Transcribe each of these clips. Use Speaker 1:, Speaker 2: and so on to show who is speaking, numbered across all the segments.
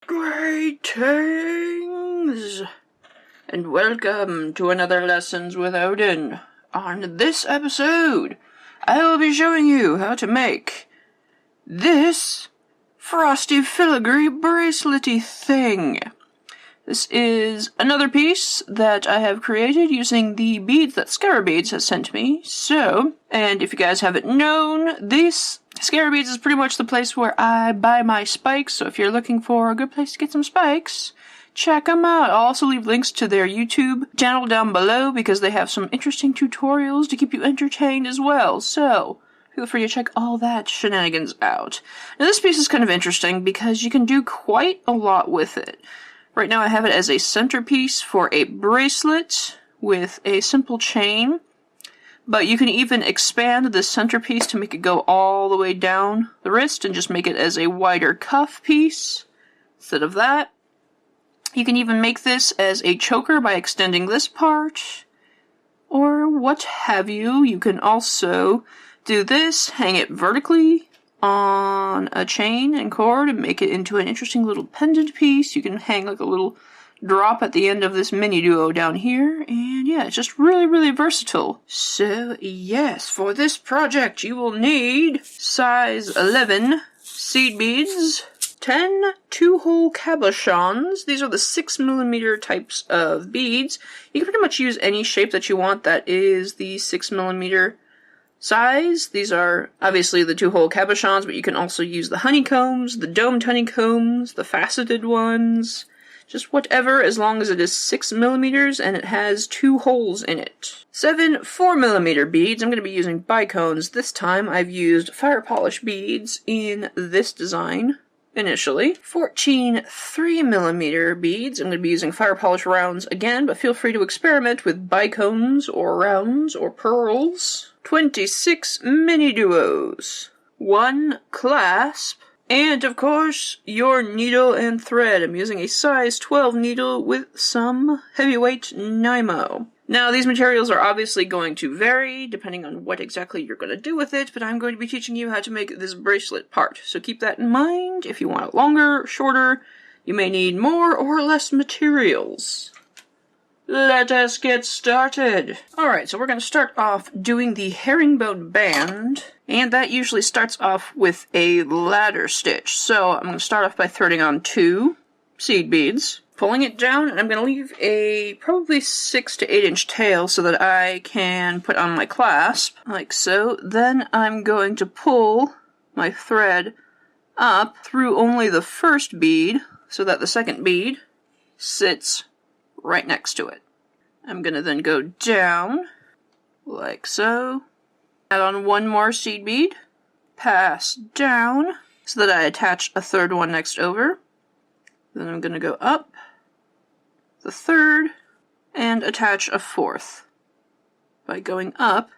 Speaker 1: Greetings, and welcome to another Lessons with Odin. On this episode, I will be showing you how to make this Frosty filigree bracelet-y thing. This is another piece that I have created using the beads that Beads has sent me. And if you guys haven't known, this Beads is pretty much the place where I buy my spikes, so if you're looking for a good place to get some spikes, check them out. I'll also leave links to their YouTube channel down below because they have some interesting tutorials to keep you entertained as well, so feel free to check all that shenanigans out. Now this piece is kind of interesting because you can do quite a lot with it. Right now I have it as a centerpiece for a bracelet with a simple chain. But you can even expand this centerpiece to make it go all the way down the wrist and just make it as a wider cuff piece instead of that. You can even make this as a choker by extending this part, or what have you. You can also do this, hang it vertically on a chain and cord and make it into an interesting little pendant piece. You can hang like a little drop at the end of this Miniduo down here, and yeah, it's just really versatile. So yes, for this project you will need size 11 seed beads, 10 2-hole cabochons. These are the 6mm types of beads. You can pretty much use any shape that you want that is the 6mm size. These are obviously the 2-hole cabochons, but you can also use the honeycombs, the domed honeycombs, the faceted ones. Just whatever, as long as it is 6mm and it has 2 holes in it. 7 4mm beads. I'm going to be using bicones this time. I've used fire polish beads in this design initially. 14 3mm beads. I'm going to be using fire polish rounds again, but feel free to experiment with bicones or rounds or pearls. 26 Miniduos. 1 clasp. And, of course, your needle and thread. I'm using a size 12 needle with some heavyweight Nymo. Now, these materials are obviously going to vary depending on what exactly you're going to do with it, but I'm going to be teaching you how to make this bracelet part. So keep that in mind. If you want it longer, shorter, you may need more or less materials. Let us get started. Alright, so we're going to start off doing the herringbone band, and that usually starts off with a ladder stitch. So I'm going to start off by threading on 2 seed beads, pulling it down, and I'm going to leave a probably 6 to 8 inch tail so that I can put on my clasp, like so. Then I'm going to pull my thread up through only the first bead so that the second bead sits right next to it. I'm going to then go down, like so, add on 1 more seed bead, pass down, so that I attach a third one next over. Then I'm going to go up, the third, and attach a 4th by going up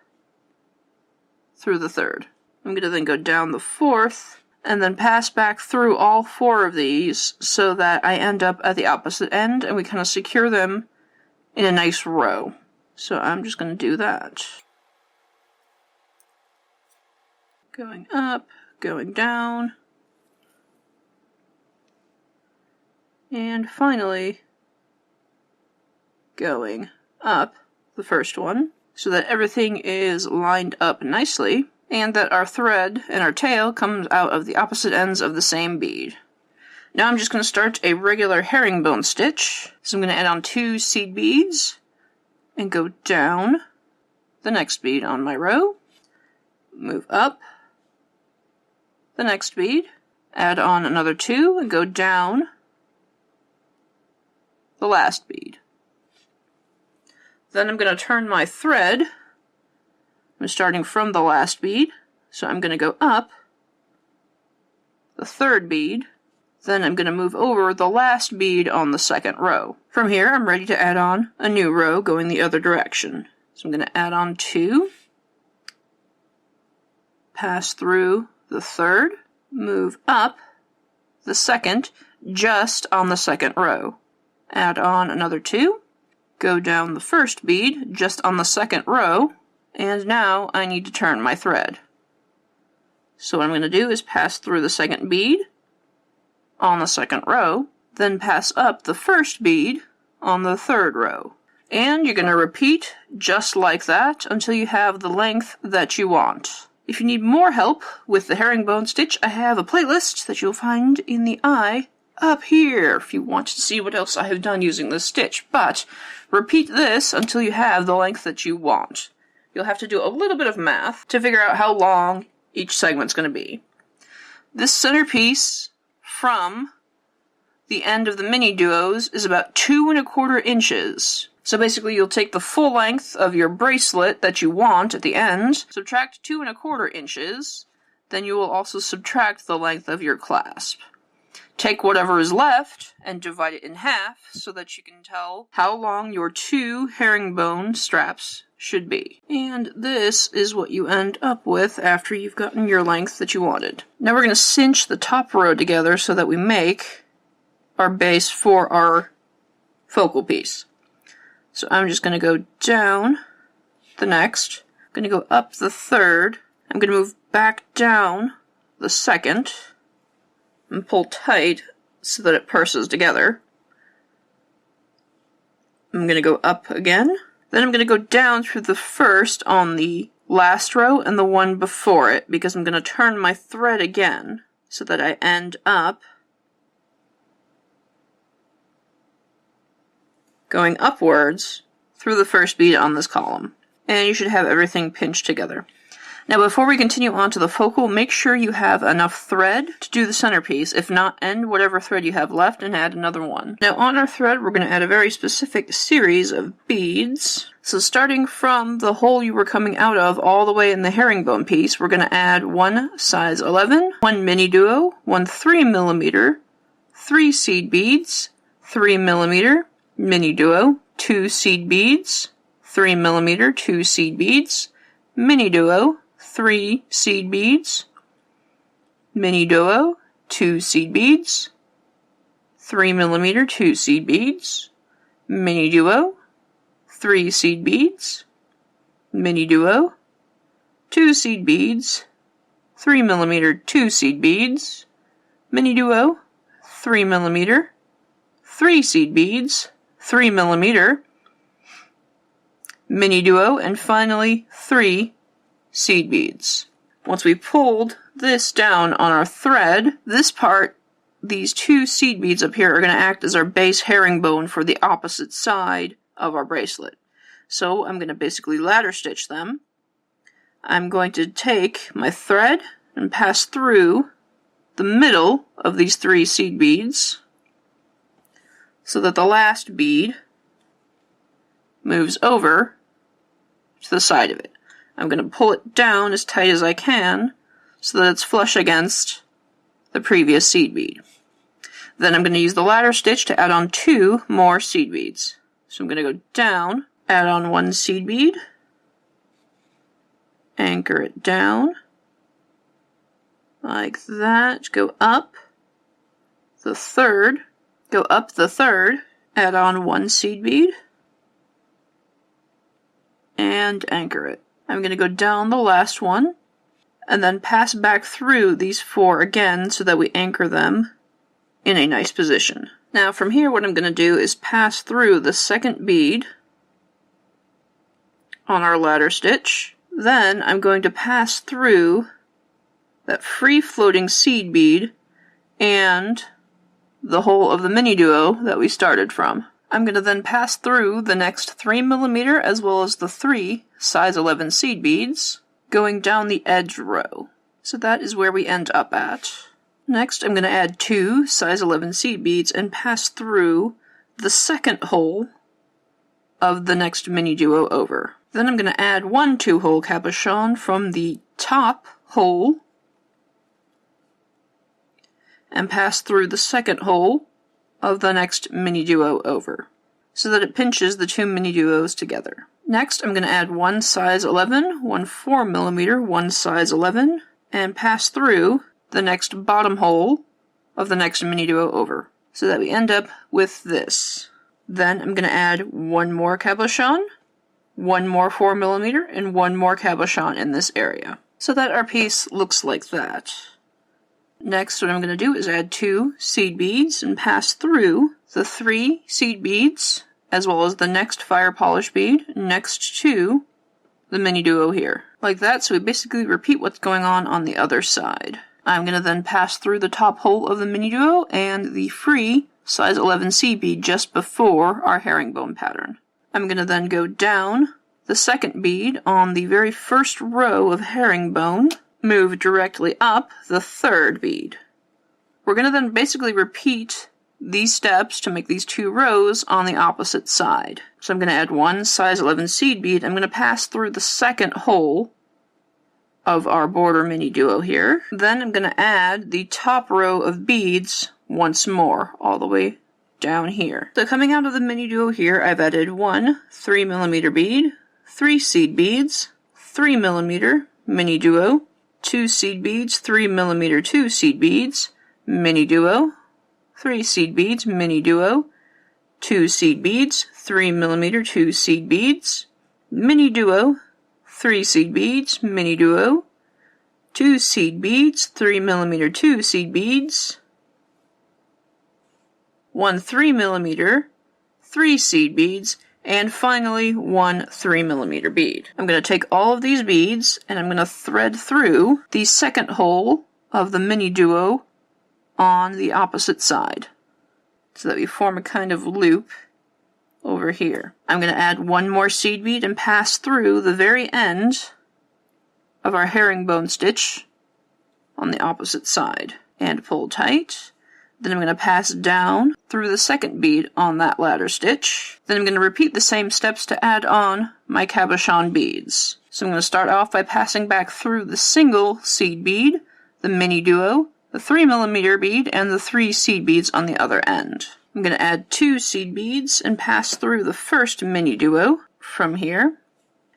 Speaker 1: through the third. I'm going to then go down the 4th, and then pass back through all 4 of these so that I end up at the opposite end and we kind of secure them in a nice row. So I'm just going to do that. Going up, going down, and finally going up the first one so that everything is lined up nicely, and that our thread and our tail comes out of the opposite ends of the same bead. Now I'm just going to start a regular herringbone stitch. So I'm going to add on 2 seed beads and go down the next bead on my row, move up the next bead, add on another 2 and go down the last bead. Then I'm going to turn my thread. I'm starting from the last bead, so I'm going to go up the third bead, then I'm going to move over the last bead on the second row. From here, I'm ready to add on a new row going the other direction. So I'm going to add on 2, pass through the third, move up the second, just on the second row. Add on another 2, go down the first bead, just on the second row, and now I need to turn my thread. So what I'm going to do is pass through the second bead on the second row, then pass up the first bead on the third row. And you're going to repeat just like that until you have the length that you want. If you need more help with the herringbone stitch, I have a playlist that you'll find in the eye up here if you want to see what else I have done using this stitch. But repeat this until you have the length that you want. You'll have to do a little bit of math to figure out how long each segment's going to be. This centerpiece from the end of the Miniduos is about 2¼ inches. So basically you'll take the full length of your bracelet that you want at the end, subtract 2¼ inches, then you will also subtract the length of your clasp. Take whatever is left and divide it in half so that you can tell how long your 2 herringbone straps should be. And this is what you end up with after you've gotten your length that you wanted. Now we're going to cinch the top row together so that we make our base for our focal piece. So I'm just going to go down the next, I'm going to go up the third, I'm going to move back down the second, and pull tight so that it purses together. I'm going to go up again, then I'm going to go down through the first on the last row and the one before it, because I'm going to turn my thread again so that I end up going upwards through the first bead on this column. And you should have everything pinched together. Now before we continue on to the focal, make sure you have enough thread to do the centerpiece. If not, end whatever thread you have left and add another one. Now on our thread, we're going to add a very specific series of beads. So starting from the hole you were coming out of all the way in the herringbone piece, we're going to add 1 size 11, 1 Miniduo, 1 3mm, 3 seed beads, 3mm, Miniduo, 2 seed beads, 3mm, 2 seed beads, Miniduo, 3 seed beads, Miniduo, 2 seed beads, 3mm, 2 seed beads, Miniduo, 3 seed beads, Miniduo, 2 seed beads, 3mm, 2 seed beads, Miniduo, 3mm, 3 seed beads, 3mm, Miniduo, and finally 3 seed beads. Once we pulled this down on our thread, this part, these 2 seed beads up here are going to act as our base herringbone for the opposite side of our bracelet. So I'm going to basically ladder stitch them. I'm going to take my thread and pass through the middle of these 3 seed beads so that the last bead moves over to the side of it. I'm going to pull it down as tight as I can so that it's flush against the previous seed bead. Then I'm going to use the ladder stitch to add on 2 more seed beads. So I'm going to go down, add on 1 seed bead, anchor it down like that, go up the third, add on 1 seed bead, and anchor it. I'm going to go down the last one, and then pass back through these 4 again so that we anchor them in a nice position. Now from here what I'm going to do is pass through the second bead on our ladder stitch. Then I'm going to pass through that free floating seed bead and the hole of the Miniduo that we started from. I'm going to then pass through the next 3mm as well as the 3 size 11 seed beads, going down the edge row. So that is where we end up at. Next I'm going to add 2 size 11 seed beads and pass through the second hole of the next Miniduo over. Then I'm going to add 1 2-hole cabochon from the top hole and pass through the second hole of the next Miniduo over, so that it pinches the 2 Miniduos together. Next, I'm going to add 1 size 11, 1 4mm, 1 size 11, and pass through the next bottom hole of the next Miniduo over, so that we end up with this. Then I'm going to add 1 more cabochon, 1 more 4mm, and 1 more cabochon in this area, so that our piece looks like that. Next, what I'm going to do is add 2 seed beads and pass through the 3 seed beads, as well as the next fire polish bead, next to the Miniduo here. Like that, so we basically repeat what's going on the other side. I'm going to then pass through the top hole of the Miniduo and the free size 11 seed bead just before our herringbone pattern. I'm going to then go down the second bead on the very first row of herringbone, move directly up the third bead. We're going to then basically repeat these steps to make these 2 rows on the opposite side. So I'm going to add 1 size 11 seed bead. I'm going to pass through the second hole of our border Miniduo here. Then I'm going to add the top row of beads once more, all the way down here. So coming out of the Miniduo here, I've added 1 3mm bead, 3 seed beads, 3mm Miniduo, 2 seed beads, 3mm 2 seed beads, Miniduo, 3 seed beads, Miniduo, 2 seed beads, 3mm 2 seed beads, Miniduo, 3 seed beads, Miniduo, 2 seed beads, 3mm 2 seed beads, 1 3mm, 3 seed beads, and finally 1 3mm bead. I'm going to take all of these beads and I'm going to thread through the second hole of the Miniduo on the opposite side, so that we form a kind of loop over here. I'm going to add 1 more seed bead and pass through the very end of our herringbone stitch on the opposite side and pull tight. Then I'm going to pass down through the second bead on that ladder stitch. Then I'm going to repeat the same steps to add on my cabochon beads. So I'm going to start off by passing back through the single seed bead, the Miniduo, the 3mm bead, and the 3 seed beads on the other end. I'm going to add 2 seed beads and pass through the first Miniduo from here.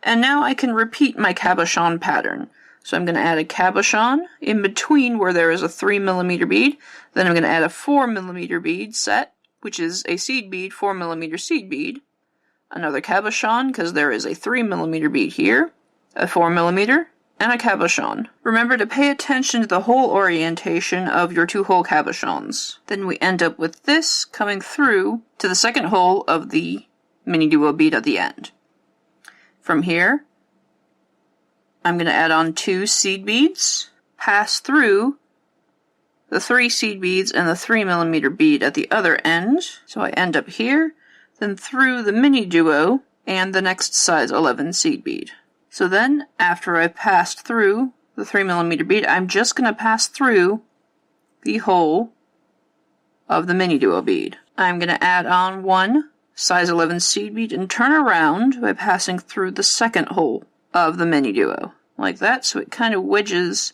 Speaker 1: And now I can repeat my cabochon pattern. So I'm going to add a cabochon in between where there is a 3mm bead. Then I'm going to add a 4mm bead set, which is a seed bead, 4mm seed bead. Another cabochon, because there is a 3mm bead here, a 4mm, and a cabochon. Remember to pay attention to the hole orientation of your 2-hole cabochons. Then we end up with this coming through to the second hole of the Miniduo bead at the end. From here, I'm going to add on 2 seed beads, pass through the 3 seed beads and the 3mm bead at the other end, so I end up here, then through the Miniduo and the next size 11 seed bead. So then, after I've passed through the 3mm bead, I'm just going to pass through the hole of the Miniduo bead. I'm going to add on 1 size 11 seed bead and turn around by passing through the second hole of the Miniduo, like that, so it kind of wedges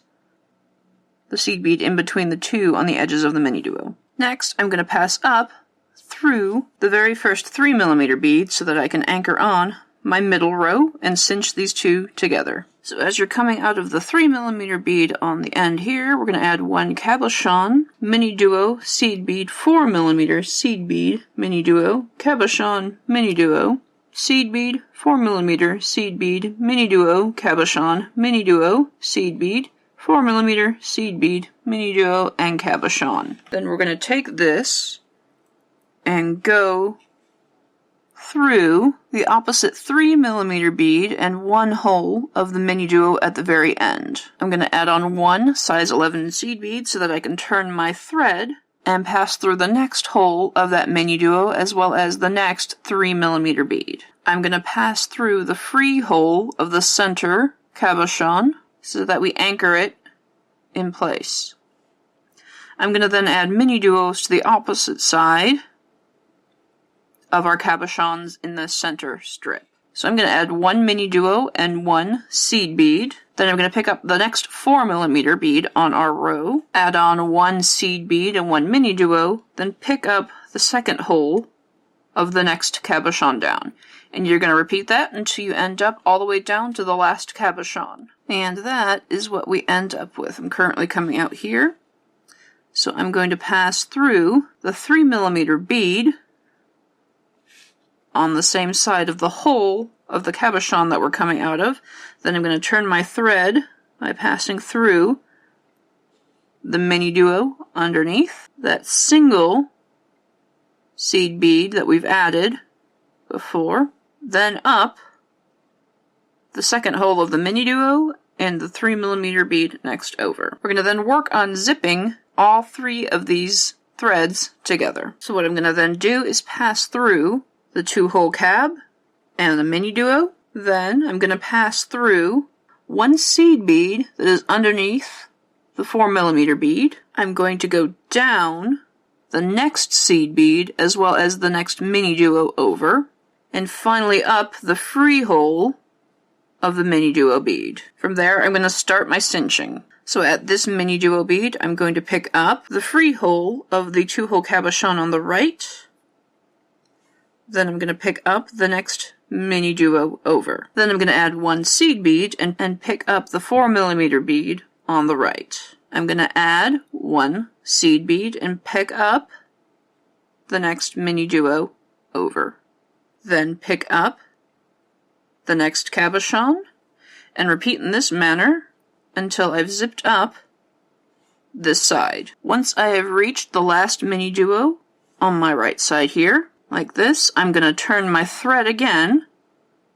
Speaker 1: the seed bead in between the 2 on the edges of the Miniduo. Next, I'm going to pass up through the very first 3mm bead so that I can anchor on my middle row and cinch these 2 together. So as you're coming out of the 3mm bead on the end here, we're going to add 1 cabochon, Miniduo, seed bead, 4mm seed bead, Miniduo, cabochon, Miniduo, seed bead, 4mm seed bead, Miniduo, cabochon, Miniduo, seed bead, 4mm seed bead, Miniduo, and cabochon. Then we're going to take this and go through the opposite 3mm bead and 1 hole of the Miniduo at the very end. I'm going to add on 1 size 11 seed bead so that I can turn my thread and pass through the next hole of that Miniduo as well as the next 3mm bead. I'm going to pass through the free hole of the center cabochon so that we anchor it in place. I'm going to then add Miniduos to the opposite side of our cabochons in the center strip. So I'm going to add 1 Miniduo and 1 seed bead. Then I'm going to pick up the next 4mm bead on our row, add on 1 seed bead and 1 Miniduo, then pick up the second hole of the next cabochon down. And you're going to repeat that until you end up all the way down to the last cabochon. And that is what we end up with. I'm currently coming out here. So I'm going to pass through the 3mm bead on the same side of the hole of the cabochon that we're coming out of. Then I'm going to turn my thread by passing through the Miniduo underneath, that single seed bead that we've added before, then up the second hole of the Miniduo and the 3mm bead next over. We're going to then work on zipping all 3 of these threads together. So what I'm going to then do is pass through the 2-hole cab and the Miniduo. Then I'm going to pass through 1 seed bead that is underneath the 4mm bead. I'm going to go down the next seed bead as well as the next Miniduo over, and finally up the free hole of the Miniduo bead. From there, I'm going to start my cinching. So at this Miniduo bead, I'm going to pick up the free hole of the 2-hole cabochon on the right. Then I'm going to pick up the next Miniduo over. Then I'm going to add 1 seed bead and pick up the 4mm bead on the right. I'm going to add 1 seed bead and pick up the next Miniduo over. Then pick up the next cabochon and repeat in this manner until I've zipped up this side. Once I have reached the last Miniduo on my right side here, like this, I'm going to turn my thread again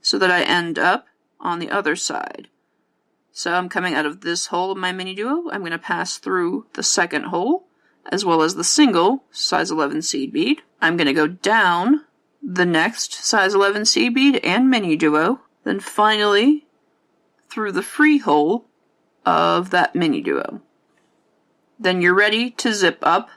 Speaker 1: so that I end up on the other side. So I'm coming out of this hole of my Miniduo. I'm going to pass through the second hole as well as the single size 11 seed bead. I'm going to go down the next size 11 seed bead and Miniduo, then finally through the free hole of that Miniduo. Then you're ready to zip up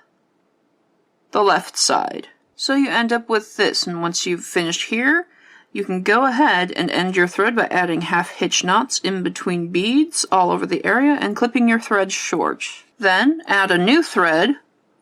Speaker 1: the left side. So you end up with this, and once you've finished here, you can go ahead and end your thread by adding half hitch knots in between beads all over the area and clipping your thread short. Then add a new thread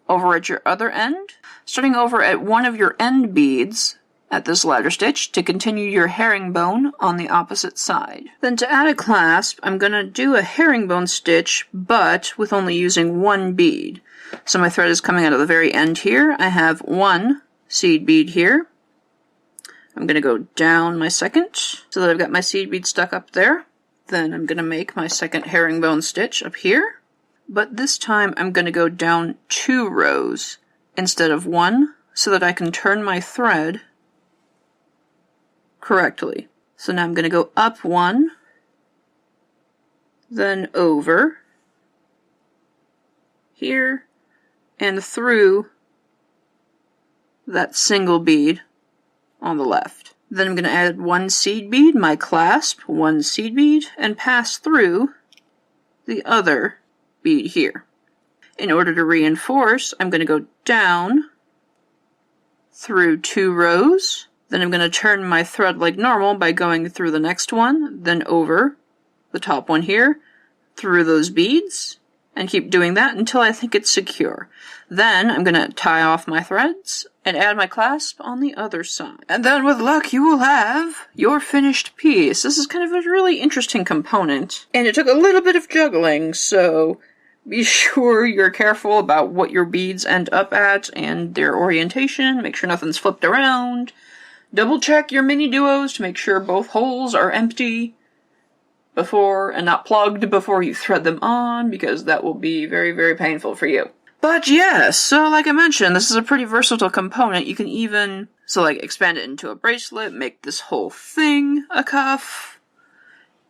Speaker 1: over at your other end, starting over at one of your end beads at this ladder stitch to continue your herringbone on the opposite side. Then to add a clasp, I'm going to do a herringbone stitch, but with only using 1 bead. So my thread is coming out of the very end here. I have 1 seed bead here. I'm going to go down my second so that I've got my seed bead stuck up there. Then I'm going to make my second herringbone stitch up here. But this time I'm going to go down 2 rows instead of 1 so that I can turn my thread correctly. So now I'm going to go up 1, then over here and through that single bead on the left. Then I'm going to add 1 seed bead, my clasp, 1 seed bead, and pass through the other bead here. In order to reinforce, I'm going to go down through 2 rows. Then I'm going to turn my thread like normal by going through the next one, then over the top one here, through those beads, and keep doing that until I think it's secure. Then I'm going to tie off my threads and add my clasp on the other side. And then with luck you will have your finished piece. This is kind of a really interesting component, and it took a little bit of juggling, so be sure you're careful about what your beads end up at and their orientation. Make sure nothing's flipped around. Double check your Miniduos to make sure both holes are empty before and not plugged before you thread them on, because that will be very, very painful for you. But yes, so like I mentioned, this is a pretty versatile component. You can even, expand it into a bracelet, make this whole thing a cuff,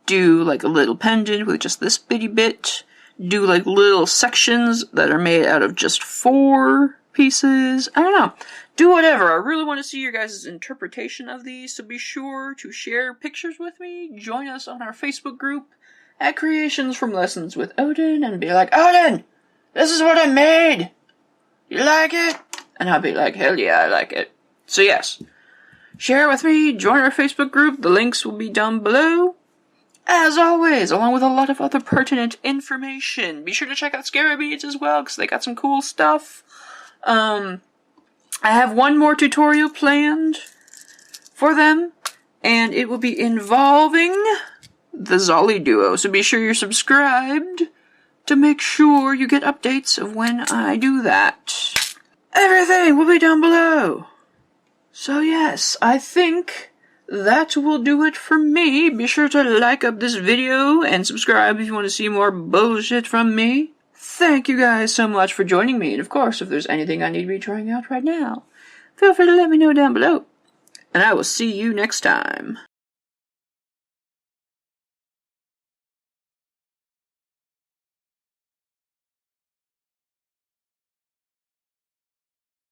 Speaker 1: do like a little pendant with just this bitty bit, do like little sections that are made out of just 4 pieces. I don't know. Do whatever. I really want to see your guys' interpretation of these, so be sure to share pictures with me. Join us on our Facebook group at Creations from Lessons with Odin and be like, Odin, this is what I made. You like it? And I'll be like, hell yeah, I like it. So yes, share it with me. Join our Facebook group. The links will be down below. As always, along with a lot of other pertinent information. Be sure to check out Scary Beads as well, because they got some cool stuff. I have one more tutorial planned for them, and it will be involving the Zolly Duo, so be sure you're subscribed to make sure you get updates of when I do that. Everything will be down below. So yes, I think that will do it for me. Be sure to like up this video and subscribe if you want to see more bullshit from me. thank you guys so much for joining me. And of course, if there's anything I need to be trying out right now, feel free to let me know down below. And I will see you next time.